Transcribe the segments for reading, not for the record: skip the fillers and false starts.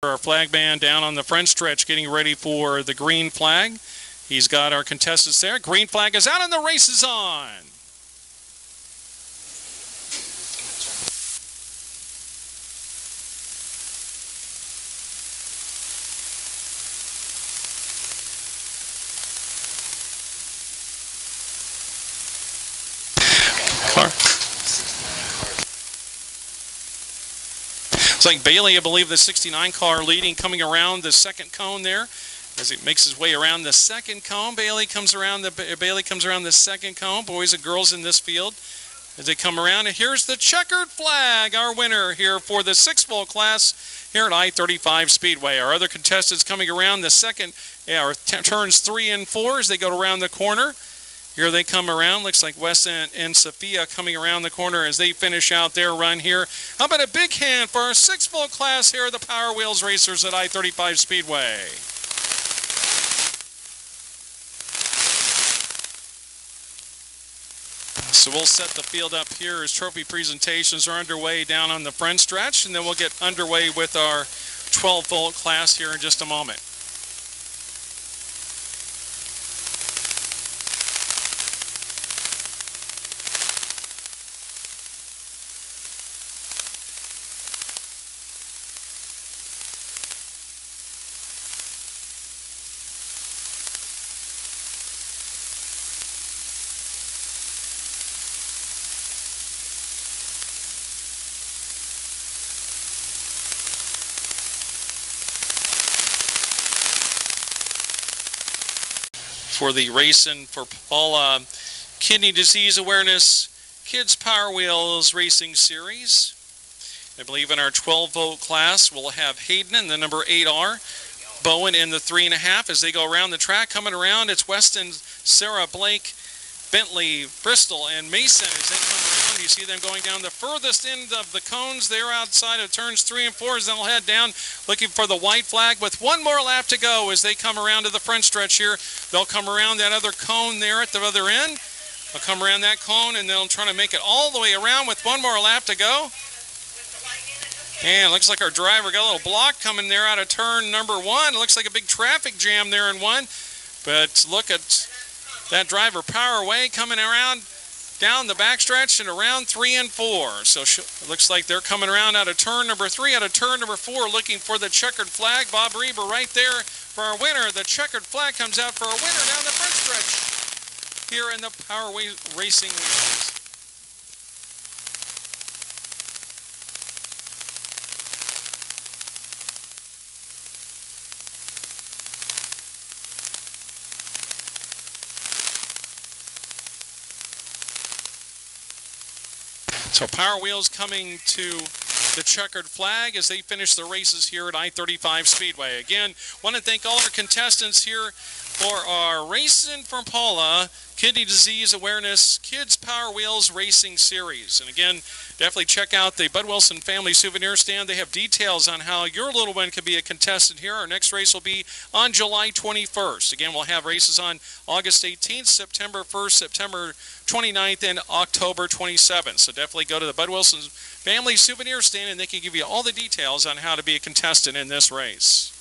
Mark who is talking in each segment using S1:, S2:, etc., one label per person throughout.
S1: Our flag man down on the front stretch getting ready for the green flag. He's got our contestants there. Green flag is out and the race is on. It's like Bailey, I believe, the 69 car leading, coming around the second cone there as he makes his way around the second cone. Bailey comes around the second cone. Boys and girls in this field as they come around. And here's the checkered flag, our winner here for the 6-volt class here at I-35 Speedway. Our other contestants coming around the second, turns 3 and 4 as they go around the corner. Here they come around. Looks like Wes and Sophia coming around the corner as they finish out their run here. How about a big hand for our 6-volt class here at the Power Wheels Racers at I-35 Speedway. So we'll set the field up here as trophy presentations are underway down on the front stretch, and then we'll get underway with our 12-volt class here in just a moment. For the Racing for Paula Kidney Disease Awareness Kids Power Wheels Racing Series. I believe in our 12-volt class we'll have Hayden in the number 8R, Bowen in the 3.5 as they go around the track. Coming around, it's Weston, Sarah, Blake, Bentley, Bristol, and Mason as they come around. You see them going down the furthest end of the cones there outside of turns 3 and 4 as they'll head down looking for the white flag with one more lap to go as they come around to the front stretch here. They'll come around that other cone there at the other end. They'll come around that cone and they'll try to make it all the way around with one more lap to go. And it looks like our driver got a little block coming there out of turn number 1. It looks like a big traffic jam there in 1. But look at that driver Power Way coming around down the backstretch and around 3 and 4. So it looks like they're coming around out of turn number 3, out of turn number 4, looking for the checkered flag. Bob Reber right there for our winner. The checkered flag comes out for our winner down the front stretch here in the Power Racing Wheels. So Power Wheels coming to the checkered flag as they finish the races here at I-35 Speedway. Again, want to thank all of our contestants here for our Racing from Paula Kidney Disease Awareness Kids Power Wheels Racing Series. And again, definitely check out the Bud Wilson Family Souvenir Stand. They have details on how your little one can be a contestant here. Our next race will be on July 21st. Again, we'll have races on August 18th, September 1st, September 29th, and October 27th. So definitely go to the Bud Wilson Family Souvenir Stand and they can give you all the details on how to be a contestant in this race.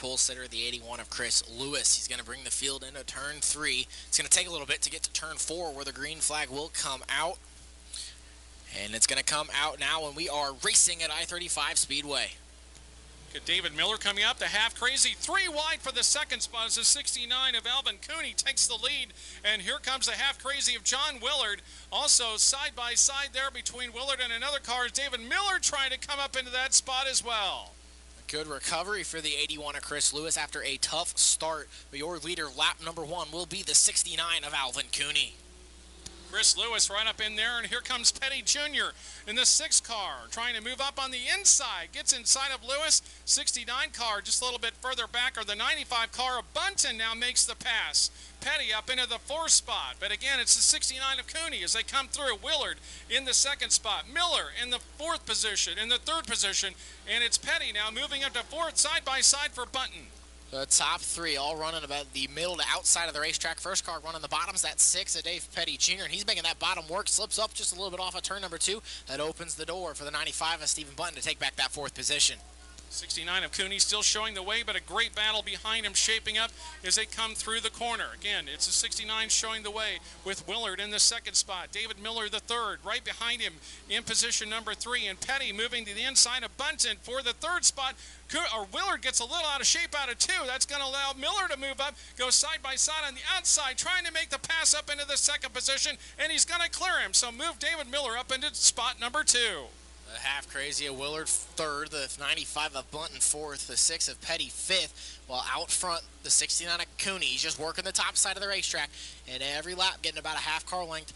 S2: pole sitter, the 81 of Chris Lewis. He's going to bring the field into turn 3. It's going to take a little bit to get to turn 4 where the green flag will come out. And it's going to come out now when we are racing at I-35 Speedway.
S1: David Miller coming up, the half crazy, 3 wide for the second spot as the 69 of Alvin Cooney takes the lead. And here comes the half crazy of John Willard. Also side by side there between Willard and another car is David Miller trying to come up into that spot as well.
S2: A good recovery for the 81 of Chris Lewis after a tough start. But your leader, lap number 1, will be the 69 of Alvin Cooney.
S1: Chris Lewis right up in there, and here comes Petty Jr. in the 6 car, trying to move up on the inside. Gets inside of Lewis. 69 car just a little bit further back, or the 95 car of Bunton now makes the pass. Petty up into the 4th spot, but again, it's the 69 of Cooney as they come through. Willard in the 2nd spot. Miller in the 4th position, in the 3rd position, and it's Petty now moving up to 4th, side by side for Bunton.
S2: The top 3 all running about the middle to outside of the racetrack. First car running the bottoms. That's 6 of Dave Petty Jr. And he's making that bottom work. Slips up just a little bit off of turn number 2. That opens the door for the 95 of Stephen Bunton to take back that 4th position.
S1: 69 of Cooney still showing the way, but a great battle behind him shaping up as they come through the corner. Again, it's a 69 showing the way with Willard in the 2nd spot. David Miller the 3rd, right behind him in position number 3, and Petty moving to the inside of Bunton for the 3rd spot. Willard gets a little out of shape out of 2. That's going to allow Miller to move up, go side by side on the outside, trying to make the pass up into the 2nd position, and he's going to clear him. So move David Miller up into spot number 2.
S2: The half crazy of Willard 3rd, the 95 of Bunton 4th, the 6 of Petty 5th, while out front the 69 of Cooney. He's just working the top side of the racetrack, and every lap getting about a half car length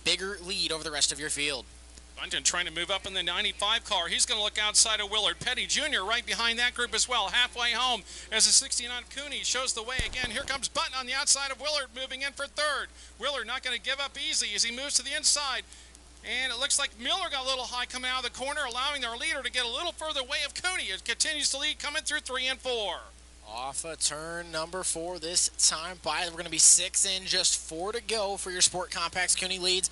S2: bigger lead over the rest of your field.
S1: Bunton trying to move up in the 95 car. He's going to look outside of Willard. Petty Jr. right behind that group as well, halfway home as the 69 of Cooney shows the way again. Here comes Bunton on the outside of Willard, moving in for 3rd. Willard not going to give up easy as he moves to the inside. And it looks like Miller got a little high coming out of the corner, allowing their leader to get a little further away of Cooney. It continues to lead, coming through 3 and 4.
S2: Off of turn number 4 this time by. We're going to be 6 in, just 4 to go for your Sport Compacts. Cooney leads.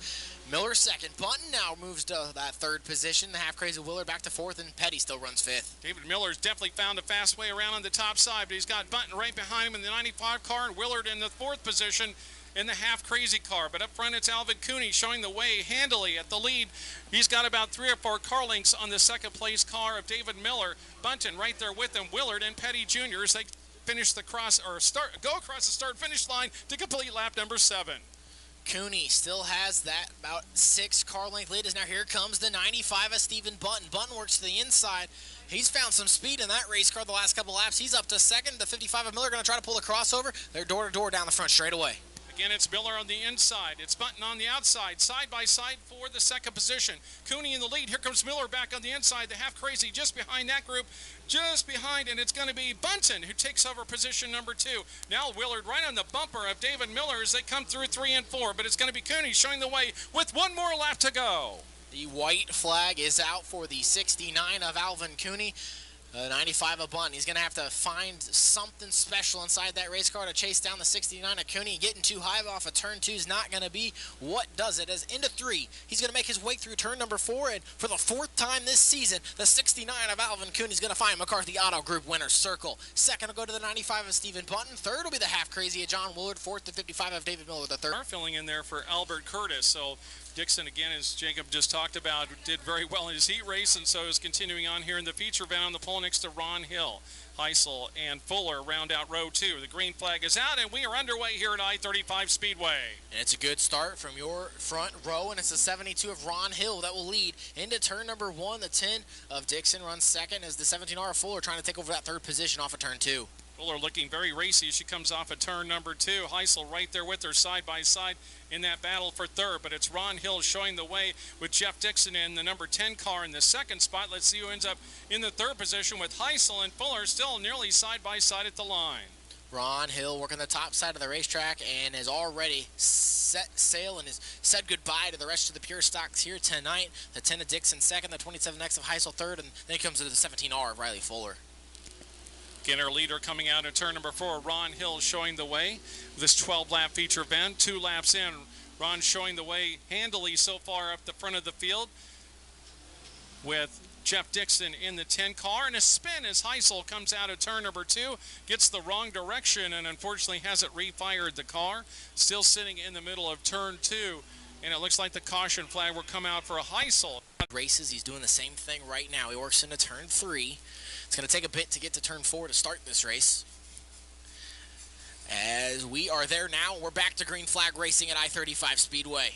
S2: Miller 2nd. Bunton now moves to that 3rd position. The half-crazy Willard back to 4th, and Petty still runs 5th.
S1: David Miller's definitely found a fast way around on the top side, but he's got Bunton right behind him in the 95 car, and Willard in the 4th position in the half-crazy car. But up front, it's Alvin Cooney showing the way handily at the lead. He's got about 3 or 4 car lengths on the 2nd place car of David Miller. Bunton right there with him. Willard and Petty Jr. as they finish the go across the start-finish line to complete lap number 7.
S2: Cooney still has that about 6 car length lead. As now here comes the 95 of Stephen Bunton. Bunton works to the inside. He's found some speed in that race car the last couple laps. He's up to 2nd. The 55 of Miller going to try to pull the crossover. They're door-to-door down the front straightaway.
S1: Again, it's Miller on the inside. It's Bunton on the outside, side by side for the 2nd position. Cooney in the lead. Here comes Miller back on the inside. The half-crazy just behind that group, just behind, and it's going to be Bunton who takes over position number 2. Now Willard right on the bumper of David Miller as they come through 3 and 4, but it's going to be Cooney showing the way with 1 more lap to go.
S2: The white flag is out for the 69 of Alvin Cooney. 95 of Bunton. He's going to have to find something special inside that race car to chase down the 69 of Cooney. Getting too high off of turn 2 is not going to be what does it. As into 3, he's going to make his way through turn number 4, and for the 4th time this season, the 69 of Alvin Cooney is going to find McCarthy Auto Group winner's circle. 2nd will go to the 95 of Stephen Bunton. 3rd will be the half-crazy of John Willard. 4th, the 55 of David Miller, the 3rd.
S1: Filling in there for Albert Curtis, so Dixon, again, as Jacob just talked about, did very well in his heat race, and so is continuing on here in the feature event on the pole next to Ron Hill. Heisel and Fuller round out row 2. The green flag is out, and we are underway here at I-35 Speedway.
S2: And it's a good start from your front row, and it's the 72 of Ron Hill that will lead into turn number 1. The 10 of Dixon runs 2nd as the 17R of Fuller trying to take over that 3rd position off of turn 2.
S1: Fuller looking very racy as she comes off of turn number 2. Heisel right there with her side by side in that battle for 3rd, but it's Ron Hill showing the way with Jeff Dixon in the number 10 car in the 2nd spot. Let's see who ends up in the 3rd position with Heisel and Fuller still nearly side by side at the line.
S2: Ron Hill working the top side of the racetrack and has already set sail and has said goodbye to the rest of the pure stocks here tonight. The 10 of Dixon 2nd, the 27X of Heisel 3rd, and then he comes to the 17R of Riley Fuller.
S1: Again, our leader coming out in turn number 4, Ron Hill showing the way. This 12-lap feature event, 2 laps in, Ron showing the way handily so far up the front of the field with Jeff Dixon in the 10 car, and a spin as Heisel comes out of turn number 2, gets the wrong direction, and unfortunately hasn't refired the car. Still sitting in the middle of turn 2, and it looks like the caution flag will come out for a Heisel.
S2: Races, he's doing the same thing right now. He works into turn 3. It's going to take a bit to get to turn 4 to start this race. As we are there now, we're back to green flag racing at I-35 Speedway.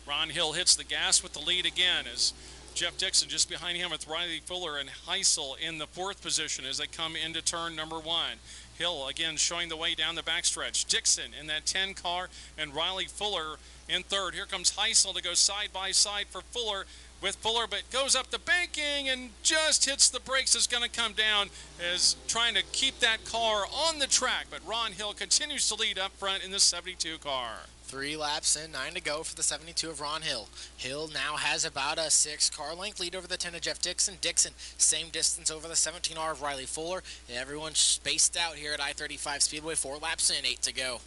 S1: Ron Hill hits the gas with the lead again as Jeff Dixon just behind him with Riley Fuller and Heisel in the 4th position as they come into turn number 1. Hill again showing the way down the backstretch. Dixon in that 10 car and Riley Fuller in 3rd. Here comes Heisel to go side by side for Fuller with Fuller, but goes up the banking and just hits the brakes. Is going to come down as trying to keep that car on the track, but Ron Hill continues to lead up front in the 72 car.
S2: 3 laps in, 9 to go for the 72 of Ron Hill. Hill now has about a 6-car length lead over the 10 of Jeff Dixon. Dixon, same distance over the 17R of Riley Fuller. Everyone's spaced out here at I-35 Speedway. 4 laps in, 8 to go.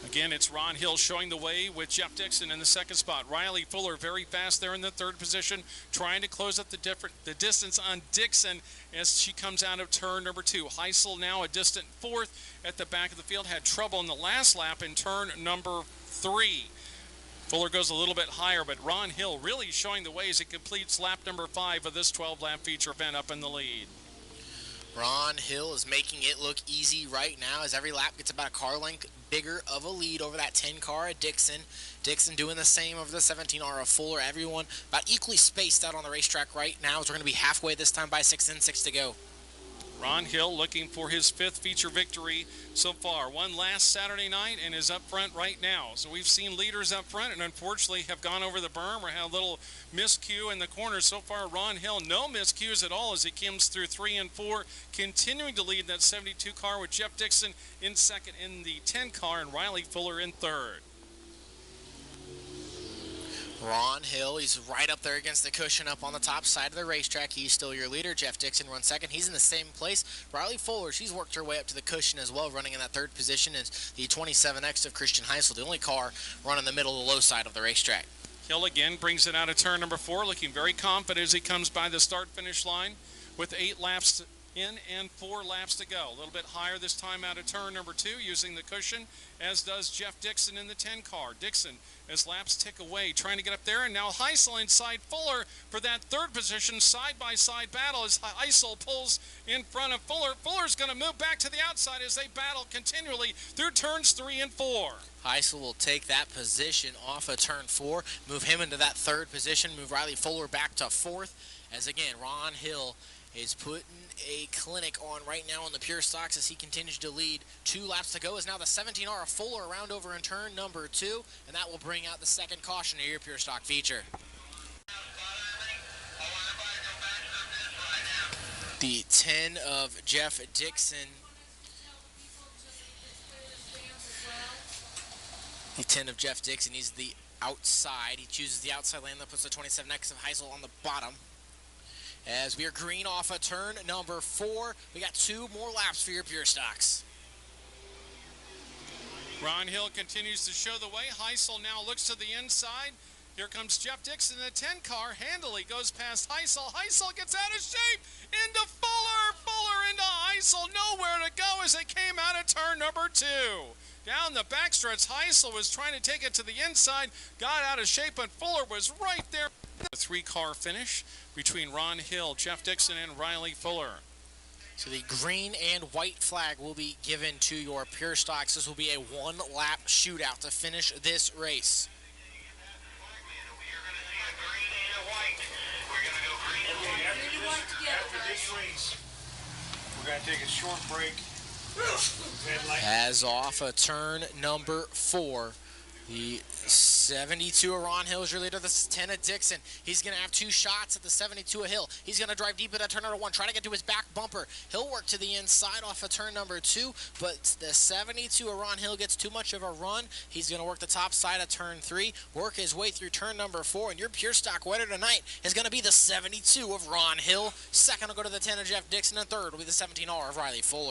S1: Again, it's Ron Hill showing the way with Jeff Dixon in the 2nd spot. Riley Fuller very fast there in the 3rd position, trying to close up the distance on Dixon as she comes out of turn number 2. Heisel now a distant 4th at the back of the field. Had trouble in the last lap in turn number 3. Fuller goes a little bit higher, but Ron Hill really showing the way as he completes lap number 5 of this 12-lap feature event up in the lead.
S2: Ron Hill is making it look easy right now as every lap gets about a car length bigger of a lead over that 10 car at Dixon. Dixon doing the same over the 17R of Fuller. Everyone about equally spaced out on the racetrack right now as we're going to be halfway this time by 6 in, 6 to go.
S1: Ron Hill looking for his 5th feature victory so far. Won last Saturday night and is up front right now. So we've seen leaders up front and unfortunately have gone over the berm or had a little miscue in the corner. So far, Ron Hill, no miscues at all as he comes through 3 and 4, continuing to lead that 72 car with Jeff Dixon in 2nd in the 10 car and Riley Fuller in 3rd.
S2: Ron Hill, he's right up there against the cushion up on the top side of the racetrack. He's still your leader. Jeff Dixon runs 2nd. He's in the same place. Riley Fuller, she's worked her way up to the cushion as well, running in that 3rd position is the 27X of Christian Heisel, the only car running the middle, the low side of the racetrack.
S1: Hill again brings it out of turn number 4, looking very confident as he comes by the start-finish line with 8 laps in and 4 laps to go. A little bit higher this time out of turn number 2 using the cushion, as does Jeff Dixon in the 10 car. Dixon, as laps tick away, trying to get up there, and now Heisel inside Fuller for that 3rd position, side-by-side battle as Heisel pulls in front of Fuller. Fuller's going to move back to the outside as they battle continually through turns 3 and 4.
S2: Heisel will take that position off of turn 4, move him into that 3rd position, move Riley Fuller back to 4th, as again, Ron Hill is putting a clinic on right now on the pure stocks as he continues to lead. 2 laps to go as now the 17R of Fuller around over in turn number 2, and that will bring out the 2nd caution of your pure stock feature. The 10 of Jeff Dixon. The 10 of Jeff Dixon, he's the outside. He chooses the outside lane that puts the 27X of Heisel on the bottom. As we are green off of turn number 4, we got 2 more laps for your pure stocks.
S1: Ron Hill continues to show the way. Heisel now looks to the inside. Here comes Jeff Dixon in the 10 car. Handily goes past Heisel. Heisel gets out of shape into Fuller. Fuller into Heisel. Nowhere to go as they came out of turn number 2. Down the backstretch, Heisel was trying to take it to the inside, got out of shape, and Fuller was right there. The 3-car finish between Ron Hill, Jeff Dixon, and Riley Fuller.
S2: So the green and white flag will be given to your pure stocks. This will be a 1-lap shootout to finish this race.
S3: After this race, we're going to take a short break.
S2: As off of turn number 4, the 72 of Ron Hill is your leader. This is 10 of Dixon. He's going to have 2 shots at the 72 of Hill. He's going to drive deep into turn number 1, try to get to his back bumper. He'll work to the inside off of turn number 2, but the 72 of Ron Hill gets too much of a run. He's going to work the top side of turn 3, work his way through turn number 4, and your pure stock winner tonight is going to be the 72 of Ron Hill. 2nd will go to the 10 of Jeff Dixon, and 3rd will be the 17R of Riley Fuller.